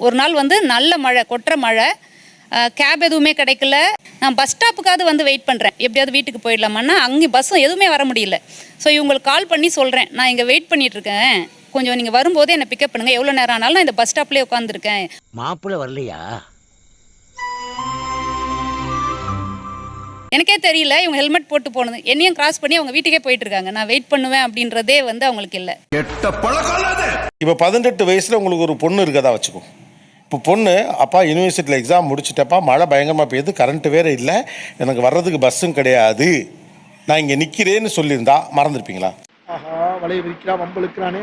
ஒரு நாள் வந்து நல்ல மழை, கொட்டுற மழை, கேப் எதுவுமே கிடைக்கல. நான் பஸ் ஸ்டாப்புக்காவது வந்து வெயிட் பண்ணுறேன், எப்படியாவது வீட்டுக்கு போயிடலாமான்னா அங்கே பஸ்ஸும் எதுவுமே வர முடியல. ஸோ இவங்களுக்கு கால் பண்ணி சொல்கிறேன், நான் இங்கே வெயிட் பண்ணிகிட்ருக்கேன், கொஞ்சம் நீங்கள் வரும்போதே என்னை பிக்கப் பண்ணுங்கள், எவ்வளோ நேரம் ஆனாலும் நான் இந்த பஸ் ஸ்டாப்லேயே உட்காந்துருக்கேன். மாப்பிள்ளை வரலையா? எனக்கே தெரியல இவங்க ஹெல்மெட் போட்டு போனது. என்னையும் கிராஸ் பண்ணி அவங்க வீட்டுக்கே போயிட்டு இருக்காங்க. நான் வெயிட் பண்ணுவேன் அப்படின்றதே வந்து அவங்களுக்கு இல்லை. இப்போ 18 வயசில் உங்களுக்கு ஒரு பொண்ணு இருக்கதா வச்சுக்கோ. இப்போ பொண்ணு, அப்பா யூனிவர்சிட்டியில் எக்ஸாம் முடிச்சுட்டப்பா, மழை பயங்கரமாக பெய்யுது, கரண்ட்டு வேறு இல்லை, எனக்கு வர்றதுக்கு பஸ்ஸும் கிடையாது, நான் இங்கே நிற்கிறேன்னு சொல்லியிருந்தா மறந்துருப்பீங்களா? ஆஹா, வலையை விரிக்கிறான், வம்பளுக்கிறானே,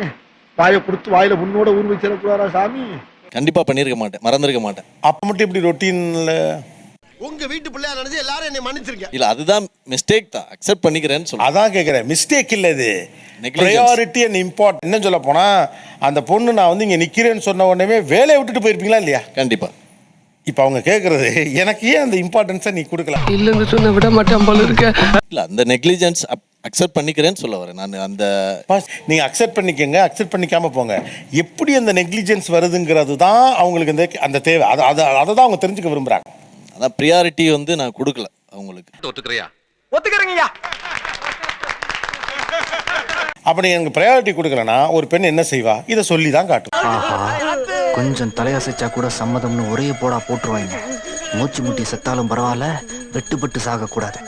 வாயை கொடுத்து வாயில் உன்னோட ஊர் வச்சிடக்கூடாதா சாமி? கண்டிப்பாக பண்ணியிருக்க மாட்டேன், மறந்துருக்க மாட்டேன். அப்போ மட்டும் இப்படி ரொட்டீனில் உங்க வீட்டு பிள்ளையா நினைச்சு எல்லாரும் என்னை மன்னிச்சிருக்கேன். இல்லை, அதுதான் மிஸ்டேக் தான், அக்செப்ட் பண்ணிக்கிறேன்னு சொல்லுவேன். அதான் கேட்குறேன், மிஸ்டேக் இல்லை இது, ப்ரையாரிட்டி அண்ட் இம்பார்ட். என்ன சொல்ல போனால், அந்த பொண்ணு நான் வந்து இங்கே நிற்கிறேன்னு சொன்ன உடனே வேலையை விட்டுட்டு போயிருப்பீங்களா இல்லையா? கண்டிப்பாக. இப்போ அவங்க கேட்குறது, எனக்கு ஏன் அந்த இம்பார்ட்டன்ஸை நீ கொடுக்கலாம்? இல்லைன்னு சொன்ன விட மாட்டேன் போல இருக்க. இல்லை, அந்த நெக்லிஜென்ஸ் அக்செப்ட் பண்ணிக்கிறேன்னு சொல்ல வரேன் நான். அந்த நீங்கள் அக்செப்ட் பண்ணிக்கங்க, அக்செப்ட் பண்ணிக்காமல் போங்க. எப்படி அந்த நெக்லிஜென்ஸ் வருதுங்கிறது தான் அவங்களுக்கு அந்த தேவை. அதை தான் அவங்க தெரிஞ்சுக்க விரும்புகிறாங்க. அதான் ப்ரியாரிட்டி வந்து நான் கொடுக்கல அவங்களுக்கு. ஒத்துக்கிறேங்கய்யா. அப்படி எனக்கு ப்ரையாரிட்டி கொடுக்கலன்னா ஒரு பெண் என்ன செய்வா? இதை சொல்லி தான் காட்டும். கொஞ்சம் தலையசைச்சா கூட சம்மதம்னு ஒரே போடா போட்டுருவாங்க. மூச்சு முட்டி செத்தாலும் பரவாயில்ல, வெட்டுப்பட்டு சாகக்கூடாது.